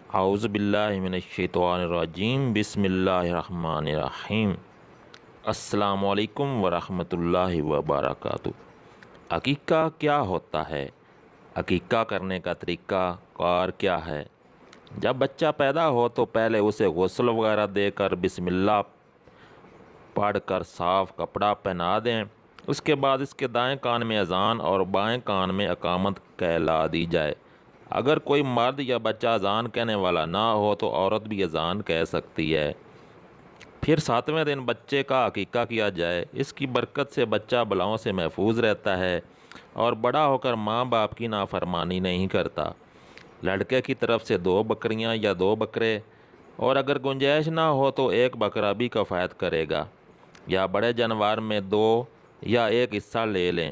اعوذ باللہ من الشیطان الرجیم بسم اللہ الرحمن الرحیم۔ السلام علیکم ورحمۃ اللہ وبرکاتہ۔ عقیقہ کیا ہوتا ہے؟ عقیقہ کرنے کا طریقہ کار کیا ہے؟ جب بچہ پیدا ہو تو پہلے اسے غسل وغیرہ دے کر بسم اللہ پڑھ کر صاف کپڑا پہنا دیں۔ اس کے بعد اس کے دائیں کان میں اذان اور بائیں کان میں اقامت کہلا دی جائے۔ اگر کوئی مرد یا بچہ اذان کہنے والا نہ ہو تو عورت بھی اذان کہہ سکتی ہے۔ پھر 7ویں دن بچے کا عقیقہ کیا جائے۔ اس کی برکت سے بچہ بلاؤں سے محفوظ رہتا ہے اور بڑا ہو کر ماں باپ کی نافرمانی نہیں کرتا۔ لڑکے کی طرف سے 2 بکریاں یا 2 بکرے، اور اگر گنجائش نہ ہو تو 1 بکرا بھی کفایت کرے گا، یا بڑے جانور میں 2 یا 1 حصہ لے لیں۔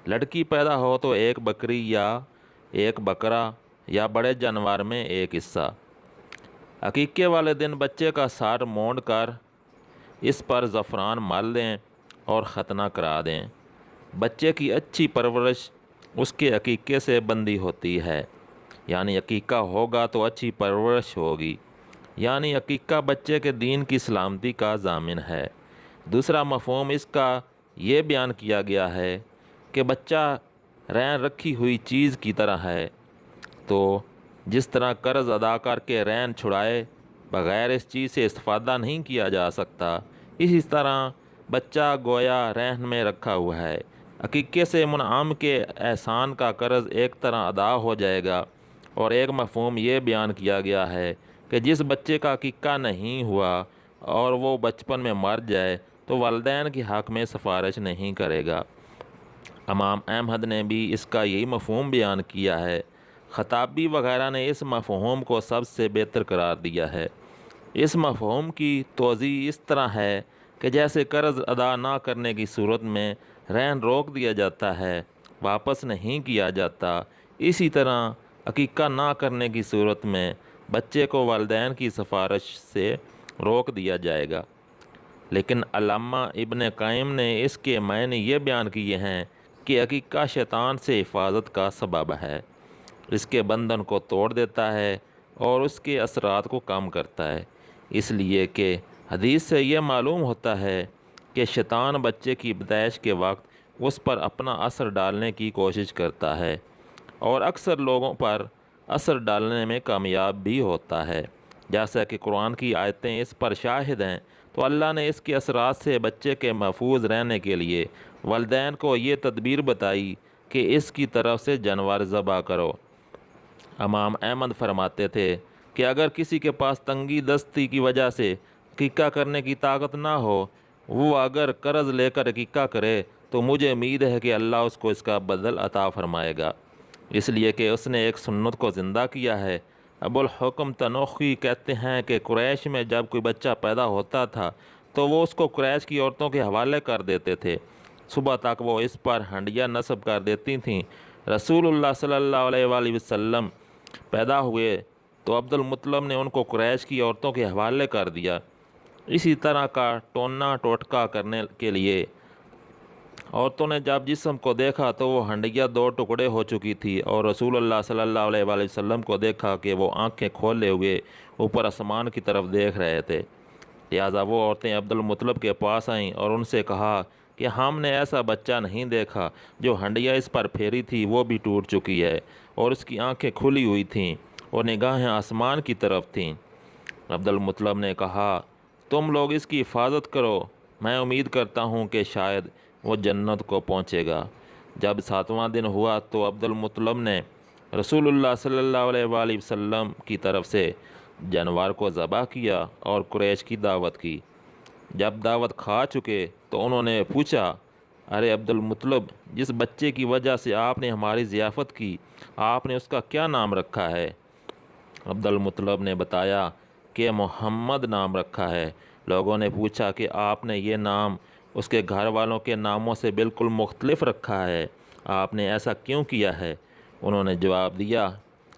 لڑکی پیدا ہو تو 1 بکری یا 1 بکرا، یا بڑے جانور میں 1 حصہ۔ عقیقے والے دن بچے کا سر مونڈ کر اس پر زعفران مل دیں اور ختنہ کرا دیں۔ بچے کی اچھی پرورش اس کے عقیقے سے بندی ہوتی ہے، یعنی عقیقہ ہوگا تو اچھی پرورش ہوگی، یعنی عقیقہ بچے کے دین کی سلامتی کا ضامن ہے۔ دوسرا مفہوم اس کا یہ بیان کیا گیا ہے کہ بچہ رین رکھی ہوئی چیز کی طرح ہے، تو جس طرح قرض ادا کر کے رین چھڑائے بغیر اس چیز سے استفادہ نہیں کیا جا سکتا، اسی طرح بچہ گویا رہن میں رکھا ہوا ہے۔ عقیقے سے منعم کے احسان کا قرض ایک طرح ادا ہو جائے گا۔ اور ایک مفہوم یہ بیان کیا گیا ہے کہ جس بچے کا عقیقہ نہیں ہوا اور وہ بچپن میں مر جائے تو والدین کے حق میں سفارش نہیں کرے گا۔ امام احمد نے بھی اس کا یہی مفہوم بیان کیا ہے۔ خطابی وغیرہ نے اس مفہوم کو سب سے بہتر قرار دیا ہے۔ اس مفہوم کی توضیح اس طرح ہے کہ جیسے قرض ادا نہ کرنے کی صورت میں رہن روک دیا جاتا ہے، واپس نہیں کیا جاتا، اسی طرح عقیقہ نہ کرنے کی صورت میں بچے کو والدین کی سفارش سے روک دیا جائے گا۔ لیکن علامہ ابن قیم نے اس کے معنی یہ بیان کیے ہیں کہ عقیقہ شیطان سے حفاظت کا سبب ہے، اس کے بندھن کو توڑ دیتا ہے اور اس کے اثرات کو کم کرتا ہے، اس لیے کہ حدیث سے یہ معلوم ہوتا ہے کہ شیطان بچے کی پیدائش کے وقت اس پر اپنا اثر ڈالنے کی کوشش کرتا ہے، اور اکثر لوگوں پر اثر ڈالنے میں کامیاب بھی ہوتا ہے، جیسا کہ قرآن کی آیتیں اس پر شاہد ہیں۔ تو اللہ نے اس کے اثرات سے بچے کے محفوظ رہنے کے لیے والدین کو یہ تدبیر بتائی کہ اس کی طرف سے جانور ذبح کرو۔ امام احمد فرماتے تھے کہ اگر کسی کے پاس تنگی دستی کی وجہ سے عقیقہ کرنے کی طاقت نہ ہو، وہ اگر قرض لے کر عقیقہ کرے تو مجھے امید ہے کہ اللہ اس کو اس کا بدل عطا فرمائے گا، اس لیے کہ اس نے ایک سنت کو زندہ کیا ہے۔ ابو الحکم تنوخی کہتے ہیں کہ قریش میں جب کوئی بچہ پیدا ہوتا تھا تو وہ اس کو قریش کی عورتوں کے حوالے کر دیتے تھے، صبح تک وہ اس پر ہنڈیا نصب کر دیتی تھیں۔ رسول اللہ صلی اللہ علیہ وآلہ وسلم پیدا ہوئے تو عبد المطلب نے ان کو قریش کی عورتوں کے حوالے کر دیا۔ اسی طرح کا ٹونا ٹوٹکا کرنے کے لیے عورتوں نے جب جسم کو دیکھا تو وہ ہنڈیا 2 ٹکڑے ہو چکی تھی، اور رسول اللہ صلی اللہ علیہ وآلہ وسلم کو دیکھا کہ وہ آنکھیں کھولے ہوئے اوپر آسمان کی طرف دیکھ رہے تھے۔ لہٰذا وہ عورتیں عبد المطلب کے پاس آئیں اور ان سے کہا کہ ہم نے ایسا بچہ نہیں دیکھا، جو ہنڈیا اس پر پھیری تھی وہ بھی ٹوٹ چکی ہے، اور اس کی آنکھیں کھلی ہوئی تھیں اور نگاہیں آسمان کی طرف تھیں۔ عبد المطلب نے کہا تم لوگ اس کی حفاظت کرو، میں امید کرتا ہوں کہ شاید وہ جنت کو پہنچے گا۔ جب 7واں دن ہوا تو عبد المطلب نے رسول اللہ صلی اللہ علیہ وآلہ وسلم کی طرف سے جانور کو ذبح کیا اور قریش کی دعوت کی۔ جب دعوت کھا چکے تو انہوں نے پوچھا، ارے عبد المطلب، جس بچے کی وجہ سے آپ نے ہماری ضیافت کی، آپ نے اس کا کیا نام رکھا ہے؟ عبد المطلب نے بتایا کہ محمد نام رکھا ہے۔ لوگوں نے پوچھا کہ آپ نے یہ نام اس کے گھر والوں کے ناموں سے بالکل مختلف رکھا ہے، آپ نے ایسا کیوں کیا ہے؟ انہوں نے جواب دیا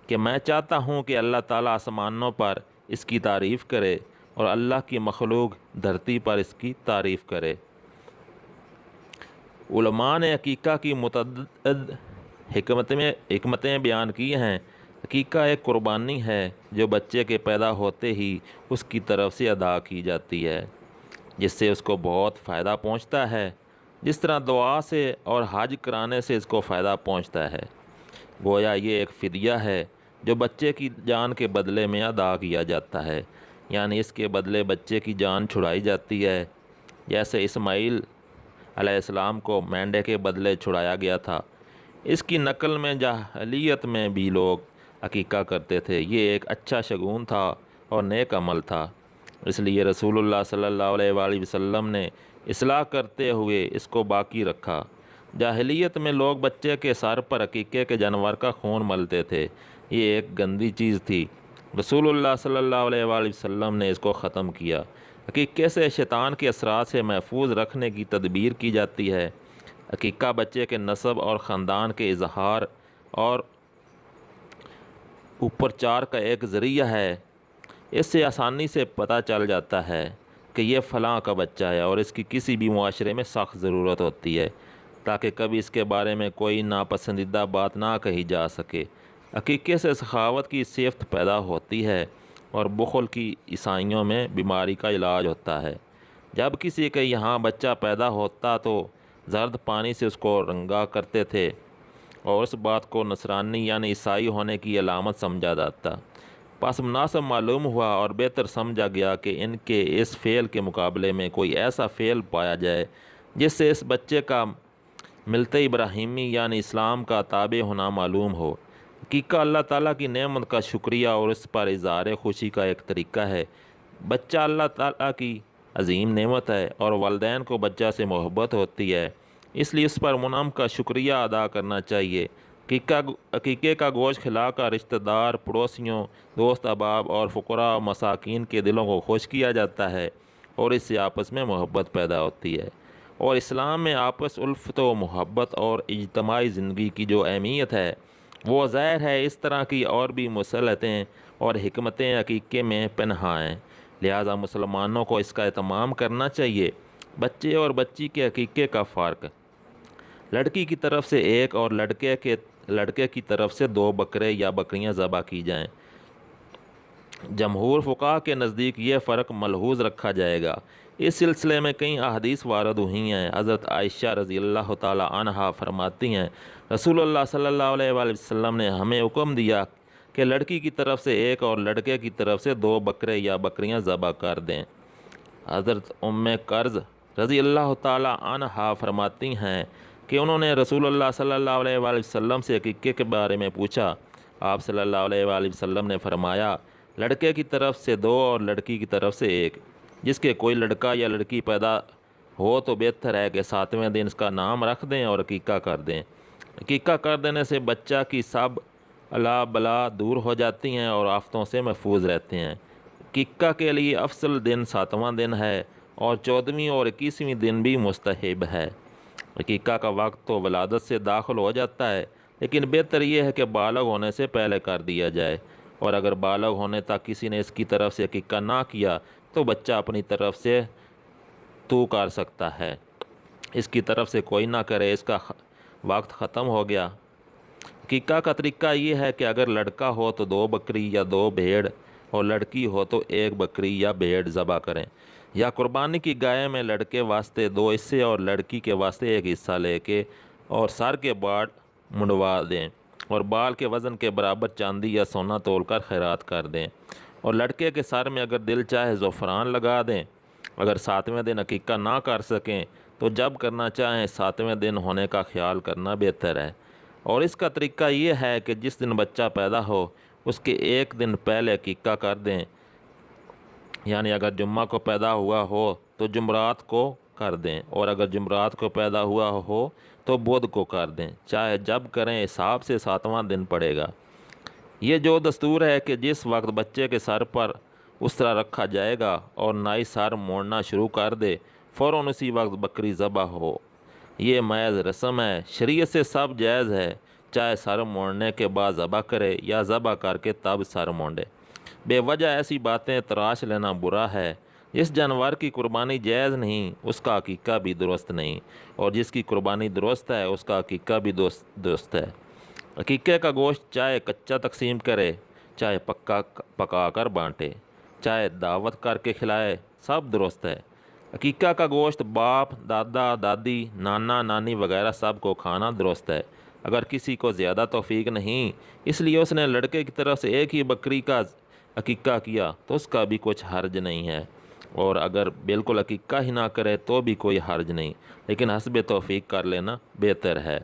کہ میں چاہتا ہوں کہ اللہ تعالیٰ آسمانوں پر اس کی تعریف کرے اور اللہ کی مخلوق دھرتی پر اس کی تعریف کرے۔ علماء نے عقیقہ کی متعدد حکمتیں بیان کی ہیں۔ عقیقہ ایک قربانی ہے جو بچے کے پیدا ہوتے ہی اس کی طرف سے ادا کی جاتی ہے، جس سے اس کو بہت فائدہ پہنچتا ہے، جس طرح دعا سے اور حج کرانے سے اس کو فائدہ پہنچتا ہے۔ گویا یہ ایک فدیہ ہے جو بچے کی جان کے بدلے میں ادا کیا جاتا ہے، یعنی اس کے بدلے بچے کی جان چھڑائی جاتی ہے، جیسے اسماعیل علیہ السلام کو مینڈے کے بدلے چھڑایا گیا تھا۔ اس کی نقل میں جاہلیت میں بھی لوگ عقیقہ کرتے تھے۔ یہ ایک اچھا شگون تھا اور نیک عمل تھا، اس لیے رسول اللہ صلی اللہ علیہ وآلہ وسلم نے اصلاح کرتے ہوئے اس کو باقی رکھا۔ جاہلیت میں لوگ بچے کے سر پر عقیقے کے جانور کا خون ملتے تھے، یہ ایک گندی چیز تھی۔ رسول اللہ صلی اللہ علیہ وآلہ وسلم نے اس کو ختم کیا۔ عقیقے سے شیطان کے اثرات سے محفوظ رکھنے کی تدبیر کی جاتی ہے۔ عقیقہ بچے کے نسب اور خاندان کے اظہار اور اوپرچار کا ایک ذریعہ ہے۔ اس سے آسانی سے پتہ چل جاتا ہے کہ یہ فلاں کا بچہ ہے، اور اس کی کسی بھی معاشرے میں سخت ضرورت ہوتی ہے تاکہ کبھی اس کے بارے میں کوئی ناپسندیدہ بات نہ کہی جا سکے۔ عقیقے سے سخاوت کی صفت پیدا ہوتی ہے اور بخل کی عیسائیوں میں بیماری کا علاج ہوتا ہے۔ جب کسی کے یہاں بچہ پیدا ہوتا تو زرد پانی سے اس کو رنگا کرتے تھے اور اس بات کو نصرانی یعنی عیسائی ہونے کی علامت سمجھا جاتا۔ پس مناسب معلوم ہوا اور بہتر سمجھا گیا کہ ان کے اس فعل کے مقابلے میں کوئی ایسا فعل پایا جائے جس سے اس بچے کا ملت ابراہیمی یعنی اسلام کا تابع ہونا معلوم ہو۔ عقیقہ اللہ تعالیٰ کی نعمت کا شکریہ اور اس پر اظہار خوشی کا ایک طریقہ ہے۔ بچہ اللہ تعالیٰ کی عظیم نعمت ہے اور والدین کو بچہ سے محبت ہوتی ہے، اس لیے اس پر منعم کا شکریہ ادا کرنا چاہیے۔ عقیقے کا گوشت کھلا کر رشتہ دار، پڑوسیوں، دوست احباب اور فقراء و مساکین کے دلوں کو خوش کیا جاتا ہے اور اس سے آپس میں محبت پیدا ہوتی ہے۔ اور اسلام میں آپس الفت و محبت اور اجتماعی زندگی کی جو اہمیت ہے وہ ظاہر ہے۔ اس طرح کی اور بھی مصلحتیں اور حکمتیں عقیقے میں پنہاں ہیں، لہٰذا مسلمانوں کو اس کا اہتمام کرنا چاہیے۔ بچے اور بچی کے عقیقے کا فرق: لڑکی کی طرف سے ایک اور لڑکے کی طرف سے 2 بکرے یا بکریاں ذبح کی جائیں۔ جمہور فقہا کے نزدیک یہ فرق ملحوظ رکھا جائے گا۔ اس سلسلے میں کئی احادیث وارد ہوئی ہیں۔ حضرت عائشہ رضی اللہ تعالی عنہا فرماتی ہیں، رسول اللہ صلی اللہ علیہ وآلہ وسلم نے ہمیں حکم دیا کہ لڑکی کی طرف سے ایک اور لڑکے کی طرف سے 2 بکرے یا بکریاں ذبح کر دیں۔ حضرت ام کرز رضی اللہ تعالی عنہا فرماتی ہیں کہ انہوں نے رسول اللہ صلی اللہ علیہ وآلہ وسلم سے عقیقے کے بارے میں پوچھا۔ آپ صلی اللہ علیہ وآلہ وسلم نے فرمایا، لڑکے کی طرف سے 2 اور لڑکی کی طرف سے 1۔ جس کے کوئی لڑکا یا لڑکی پیدا ہو تو بہتر ہے کہ 7ویں دن اس کا نام رکھ دیں اور عقیقہ کر دیں۔ عقیقہ کر دینے سے بچہ کی سب الا بلا دور ہو جاتی ہیں اور آفتوں سے محفوظ رہتے ہیں۔ عقیقہ کے لیے افضل دن 7واں دن ہے اور 14ویں اور 21ویں دن بھی مستحب ہے۔ عقیقہ کا وقت تو ولادت سے داخل ہو جاتا ہے، لیکن بہتر یہ ہے کہ بالغ ہونے سے پہلے کر دیا جائے، اور اگر بالغ ہونے تک کسی نے اس کی طرف سے عقیقہ نہ کیا تو بچہ اپنی طرف سے تو کر سکتا ہے، اس کی طرف سے کوئی نہ کرے، اس کا وقت ختم ہو گیا۔ عقیقہ کا طریقہ یہ ہے کہ اگر لڑکا ہو تو 2 بکری یا 2 بھیڑ، اور لڑکی ہو تو 1 بکری یا بھیڑ ذبح کریں، یا قربانی کی گائے میں لڑکے واسطے 2 حصے اور لڑکی کے واسطے 1 حصہ لے کے اور سر کے باڑ منڈوا دیں اور بال کے وزن کے برابر چاندی یا سونا تول کر خیرات کر دیں، اور لڑکے کے سر میں اگر دل چاہے زعفران لگا دیں۔ اگر 7ویں دن عقیقہ نہ کر سکیں تو جب کرنا چاہیں 7ویں دن ہونے کا خیال کرنا بہتر ہے۔ اور اس کا طریقہ یہ ہے کہ جس دن بچہ پیدا ہو اس کے 1 دن پہلے عقیقہ کر دیں، یعنی اگر جمعہ کو پیدا ہوا ہو تو جمعرات کو کر دیں، اور اگر جمعرات کو پیدا ہوا ہو تو بدھ کو کر دیں، چاہے جب کریں حساب سے 7واں دن پڑے گا۔ یہ جو دستور ہے کہ جس وقت بچے کے سر پر اس طرح رکھا جائے گا اور نائی سر موڑنا شروع کر دے، فوراً اسی وقت بکری ذبح ہو۔ یہ محض رسم ہے، شریعت سے سب جائز ہے، چاہے سر موڑنے کے بعد ذبح کرے یا ذبح کر کے تب سر مونڈے۔ بے وجہ ایسی باتیں تراش لینا برا ہے۔ جس جانور کی قربانی جائز نہیں اس کا عقیقہ بھی درست نہیں، اور جس کی قربانی درست ہے اس کا عقیقہ بھی درست ہے۔ عقیقے کا گوشت چاہے کچا تقسیم کرے، چاہے پکا کر بانٹے، چاہے دعوت کر کے کھلائے، سب درست ہے۔ عقیقہ کا گوشت باپ، دادا، دادی، نانا، نانی وغیرہ سب کو کھانا درست ہے۔ اگر کسی کو زیادہ توفیق نہیں، اس لیے اس نے لڑکے کی طرف سے ایک ہی بکری کا عقیقہ کیا تو اس کا بھی کچھ حرج نہیں ہے، اور اگر بالکل عقیقہ ہی نہ کرے تو بھی کوئی حرج نہیں، لیکن حسب توفیق کر لینا بہتر ہے۔